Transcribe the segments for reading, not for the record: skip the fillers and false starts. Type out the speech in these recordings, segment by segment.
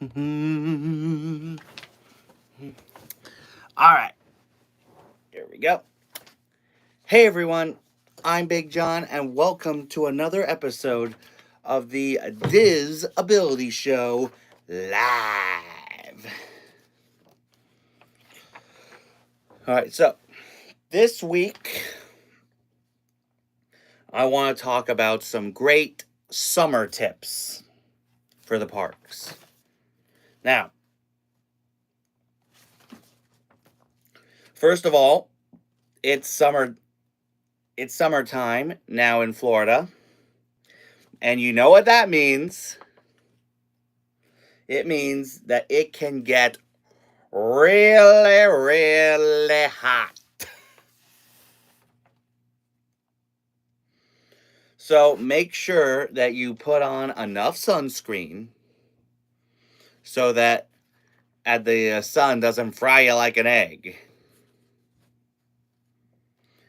All right, here we go. Hey everyone, I'm Big John, and welcome to another episode of the Diz Ability Show live. All right, so this week I want to talk about some great summer tips for the parks. Now, first of all, it's summertime now in Florida. And you know what that means? It means that it can get really, really hot. So make sure that you put on enough sunscreen so that the sun doesn't fry you like an egg.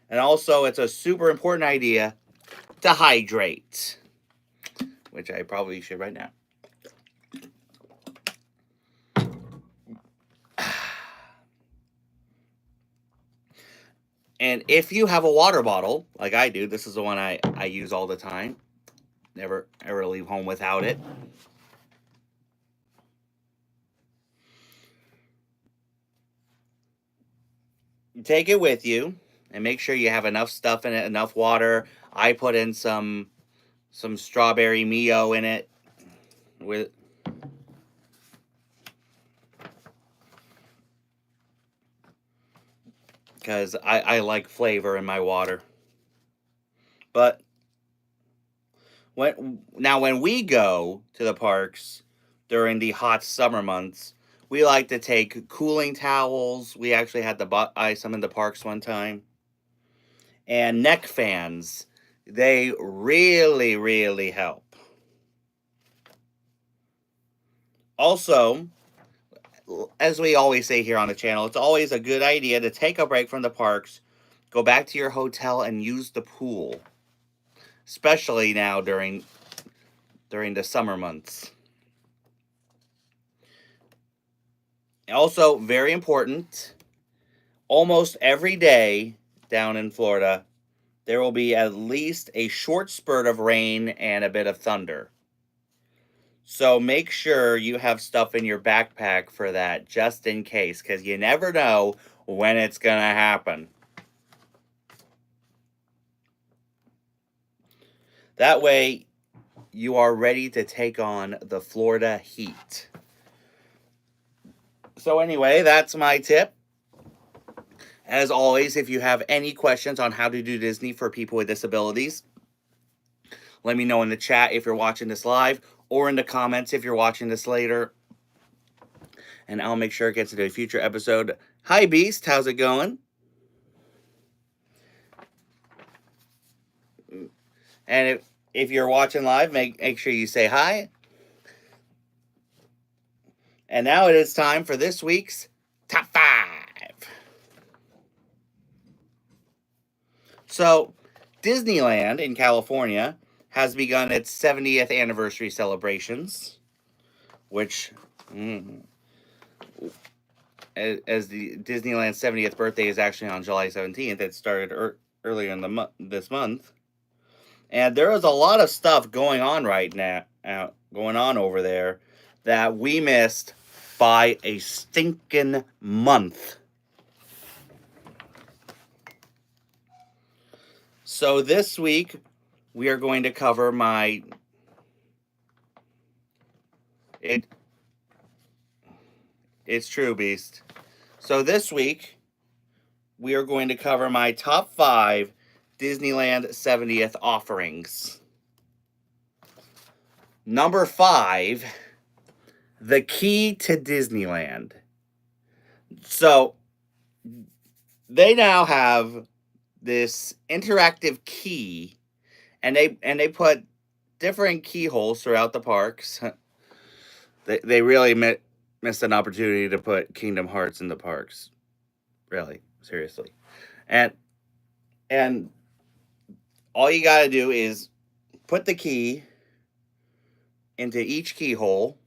And also, it's a super important idea to hydrate, which I probably should right now. And if you have a water bottle, like I do, this is the one I use all the time. Never ever leave home without it. You take it with you and make sure you have enough stuff in it, enough water. I put in some strawberry Mio in it with because I like flavor in my water. But when we go to the parks during the hot summer months, we like to take cooling towels. We actually had to buy some in the parks one time. And neck fans. They really, really help. Also, as we always say here on the channel, it's always a good idea to take a break from the parks, go back to your hotel, and use the pool, especially now during the summer months. Also, very important, almost every day down in Florida, there will be at least a short spurt of rain and a bit of thunder. So make sure you have stuff in your backpack for that, just in case, because you never know when it's going to happen. That way, you are ready to take on the Florida heat. So anyway, that's my tip. As always, if you have any questions on how to do Disney for people with disabilities, let me know in the chat if you're watching this live, or in the comments if you're watching this later. And I'll make sure it gets into a future episode. Hi, Beast. How's it going? And if you're watching live, make sure you say hi. And now it is time for this week's Top 5. So, Disneyland in California has begun its 70th anniversary celebrations, which, as the Disneyland's 70th birthday is actually on July 17th, it started earlier in this month. And there is a lot of stuff going on right now, going on over there, that we missed by a stinking month. So this week, we are going to cover It's true, Beast. So this week, we are going to cover my top 5 Disneyland 70th offerings. Number 5, the key to Disneyland. So, they now have this interactive key, and they put different keyholes throughout the parks. They really missed an opportunity to put Kingdom Hearts in the parks. Really, seriously. And all you got to do is put the key into each keyhole,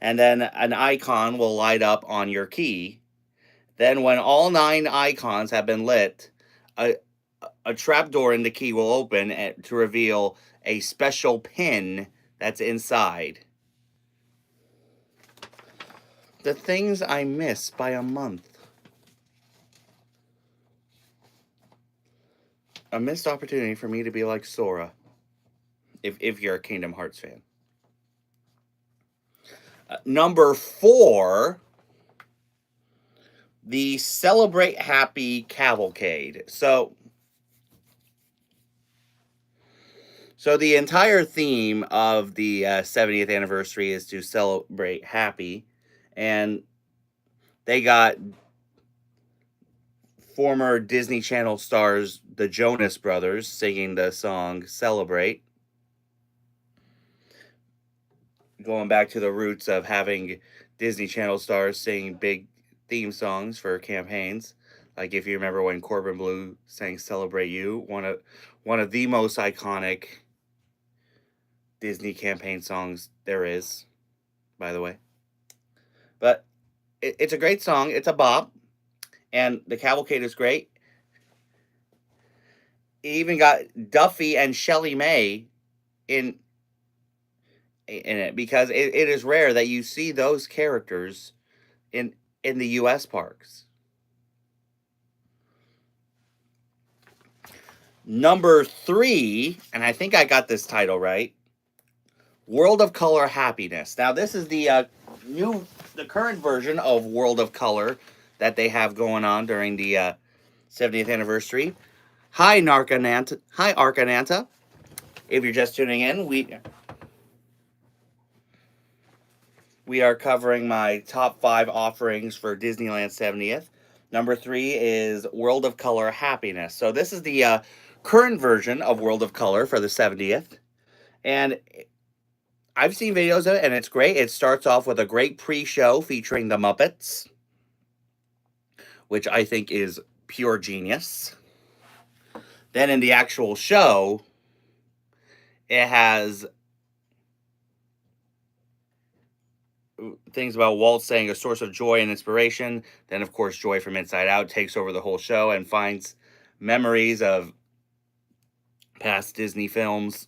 and then an icon will light up on your key. Then, when all 9 icons have been lit, a, a trapdoor in the key will open to reveal a special pin that's inside. The things I miss by a month. A missed opportunity for me to be like Sora, if you're a Kingdom Hearts fan. Number 4, the Celebrate Happy Cavalcade. So the entire theme of the 70th anniversary is to celebrate happy, and they got former Disney Channel stars, the Jonas Brothers, singing the song Celebrate, going back to the roots of having Disney Channel stars sing big theme songs for campaigns. Like, if you remember when Corbin Bleu sang Celebrate You, one of the most iconic Disney campaign songs there is, by the way. But it's a great song. It's a bop. And the cavalcade is great. It even got Duffy and Shelly May in it, because it is rare that you see those characters in the US parks. Number 3, and I think I got this title right, World of Color Happiness. Now, this is the current version of World of Color that they have going on during the 70th anniversary. Hi, Narcananta. Hi, Arcananta. If you're just tuning in, we are covering my top 5 offerings for Disneyland 70th. Number 3 is World of Color Happiness. So this is the current version of World of Color for the 70th. And I've seen videos of it, and it's great. It starts off with a great pre-show featuring the Muppets, which I think is pure genius. Then in the actual show, it has things about Walt saying a source of joy and inspiration. Then, of course, Joy from Inside Out takes over the whole show and finds memories of past Disney films.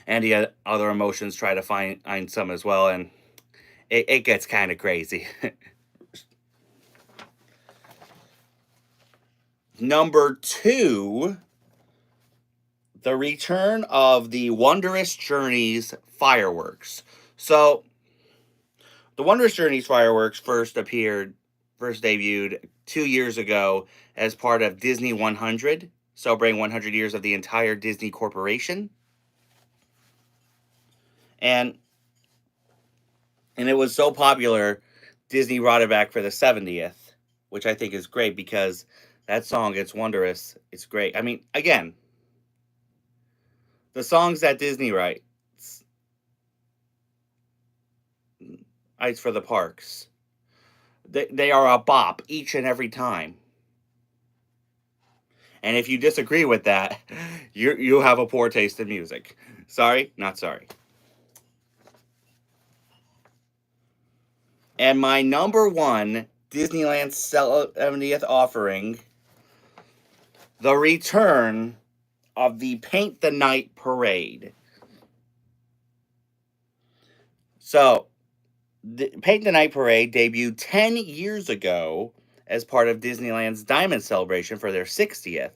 And the other emotions try to find some as well. And it gets kind of crazy. Number 2, the return of the Wondrous Journeys fireworks. So, the Wondrous Journeys fireworks first debuted 2 years ago as part of Disney 100, celebrating 100 years of the entire Disney Corporation. And it was so popular, Disney brought it back for the 70th, which I think is great because that song, It's Wondrous, it's great. I mean, again, the songs that Disney writes for the parks, they are a bop each and every time. And if you disagree with that, you have a poor taste in music. Sorry, not sorry. And my number 1 Disneyland 70th offering, the return of the Paint the Night Parade. So, the Paint the Night Parade debuted 10 years ago as part of Disneyland's Diamond Celebration for their 60th.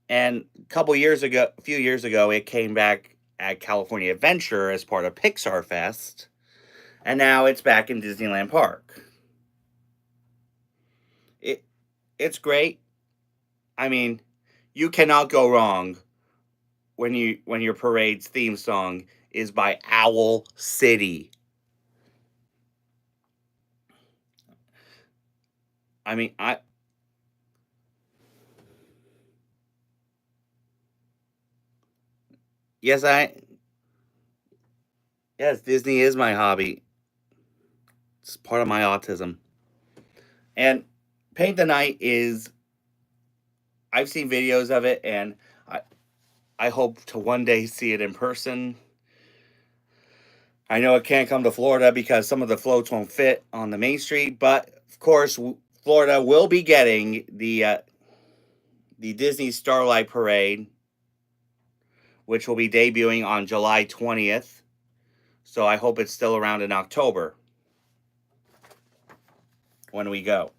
And a few years ago, it came back at California Adventure as part of Pixar Fest. And now it's back in Disneyland Park. It's great. I mean, you cannot go wrong when your parade's theme song is by Owl City. I mean, yes, Disney is my hobby. It's part of my autism. And Paint the Night I've seen videos of it, and I hope to one day see it in person. I know it can't come to Florida because some of the floats won't fit on the main street, but of course, Florida will be getting the Disney Starlight Parade, which will be debuting on July 20th. So I hope it's still around in October when we go.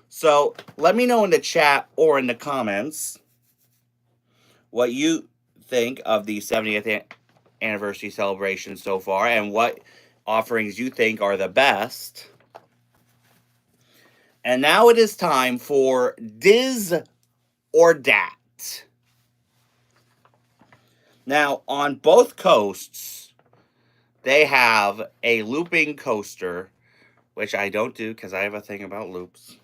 So let me know in the chat or in the comments what you think of the 70th anniversary celebration so far and what offerings you think are the best. And now it is time for Diz or Dat. Now, on both coasts, they have a looping coaster, which I don't do because I have a thing about loops.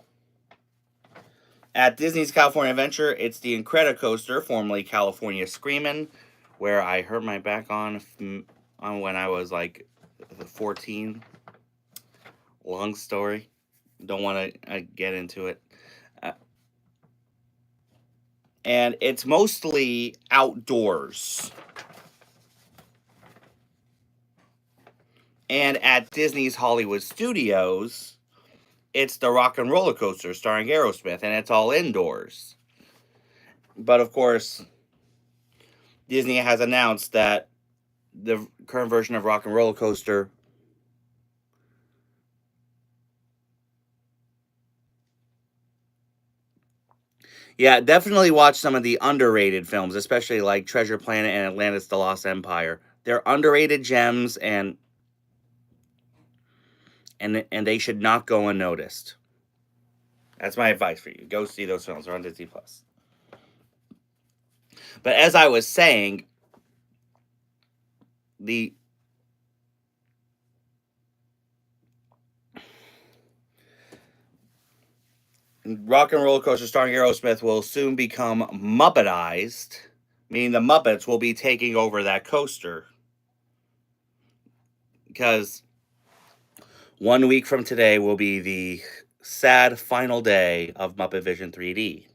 At Disney's California Adventure, it's the Incredicoaster, formerly California Screamin', where I hurt my back on when I was like 14. Long story. Don't want to get into it. And it's mostly outdoors. And at Disney's Hollywood Studios, it's the Rock and Roller Coaster starring Aerosmith, and it's all indoors. But of course, Disney has announced that the current version of Rock and Roller Coaster definitely watch some of the underrated films, especially like Treasure Planet and Atlantis: The Lost Empire. They're underrated gems, and they should not go unnoticed. That's my advice for you. Go see those films. They're on Disney Plus. But as I was saying, the Rock and Roller Coaster starring Aerosmith will soon become Muppetized, meaning the Muppets will be taking over that coaster. Because 1 week from today will be the sad final day of Muppet Vision 3D.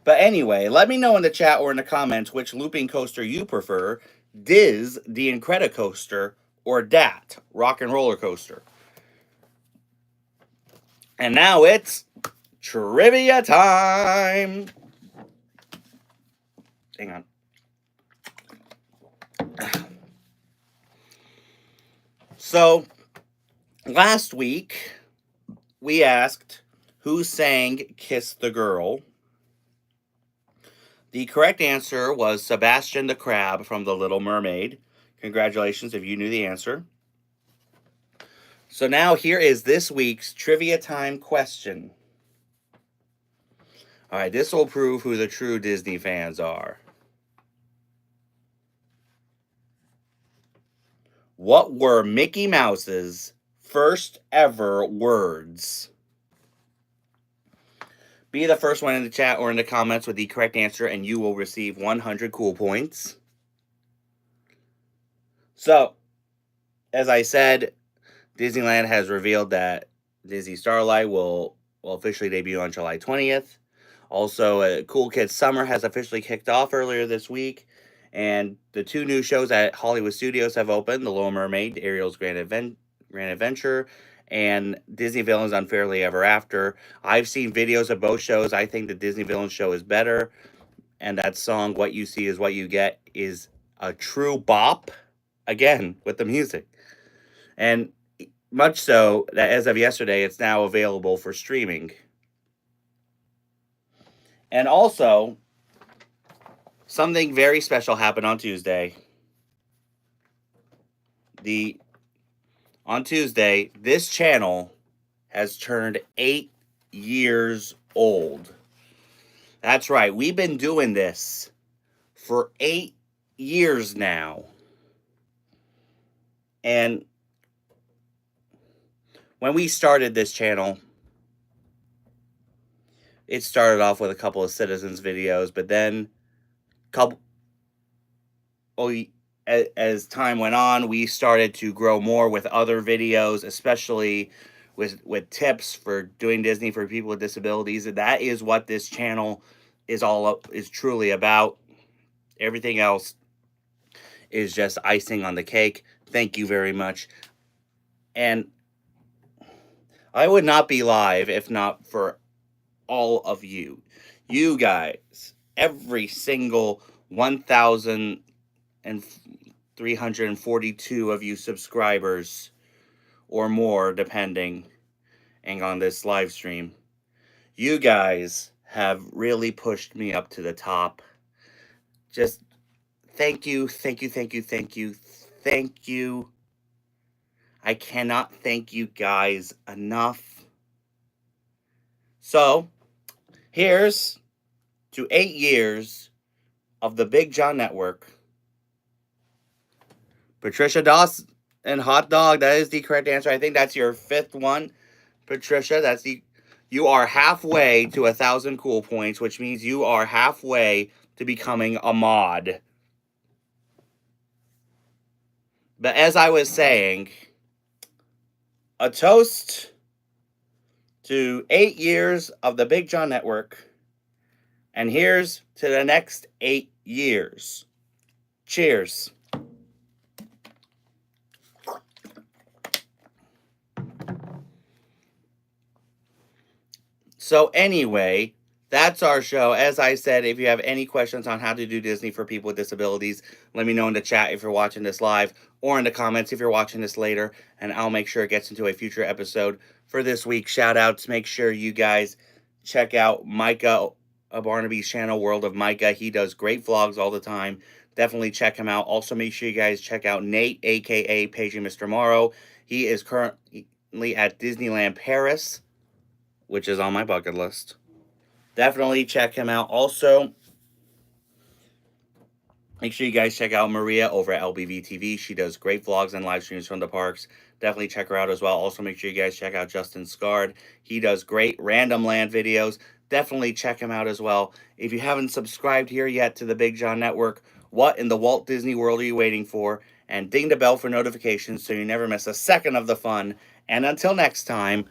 But anyway, let me know in the chat or in the comments which looping coaster you prefer, Diz, the Incredicoaster, or Dat, Rock and Roller Coaster. And now it's trivia time. Hang on. So, last week, we asked who sang Kiss the Girl. The correct answer was Sebastian the Crab from The Little Mermaid. Congratulations if you knew the answer. So now here is this week's trivia time question. All right, this will prove who the true Disney fans are. What were Mickey Mouse's first ever words? Be the first one in the chat or in the comments with the correct answer, and you will receive 100 cool points. So, as I said, Disneyland has revealed that Disney Starlight will officially debut on July 20th. Also, Cool Kids Summer has officially kicked off earlier this week. And the two new shows at Hollywood Studios have opened, The Little Mermaid, Ariel's Grand Adventure, and Disney Villains Unfairly Ever After. I've seen videos of both shows. I think the Disney Villains show is better. And that song, What You See Is What You Get, is a true bop, again, with the music. And much so that as of yesterday, it's now available for streaming. And also, something very special happened on Tuesday. On Tuesday, this channel has turned 8 years old. That's right, we've been doing this for 8 years now. And when we started this channel, it started off with a couple of Citizens videos, but then as time went on, we started to grow more with other videos, especially with tips for doing Disney for people with disabilities. And that is what this channel is truly about. Everything else is just icing on the cake. Thank you very much. And I would not be live if not for all of you. You guys, every single 1,342 of you subscribers or more, depending on this live stream. You guys have really pushed me up to the top. Just thank you, thank you, thank you, thank you, thank you. I cannot thank you guys enough. So, here's to 8 years of the Big John Network. Patricia Dawson and Hot Dog, that is the correct answer. I think that's your 5th one. Patricia, you are halfway to 1,000 cool points, which means you are halfway to becoming a mod. But as I was saying, a toast to 8 years of the Big John Network, and here's to the next 8 years. Cheers. So anyway, that's our show. As I said, if you have any questions on how to do Disney for people with disabilities, let me know in the chat if you're watching this live, or in the comments if you're watching this later, and I'll make sure it gets into a future episode. For this week, shout outs, make sure you guys check out Micah Barnaby's channel, World of Micah. He does great vlogs all the time. Definitely check him out. Also, make sure you guys check out Nate, aka Paging Mr. Morrow. He is currently at Disneyland Paris, which is on my bucket list. Definitely check him out. Also, make sure you guys check out Maria over at LBV TV. She does great vlogs and live streams from the parks. Definitely check her out as well. Also, make sure you guys check out Justin Scard. He does great Random Land videos. Definitely check him out as well. If you haven't subscribed here yet to the Big John Network, what in the Walt Disney World are you waiting for? And ding the bell for notifications so you never miss a second of the fun. And until next time,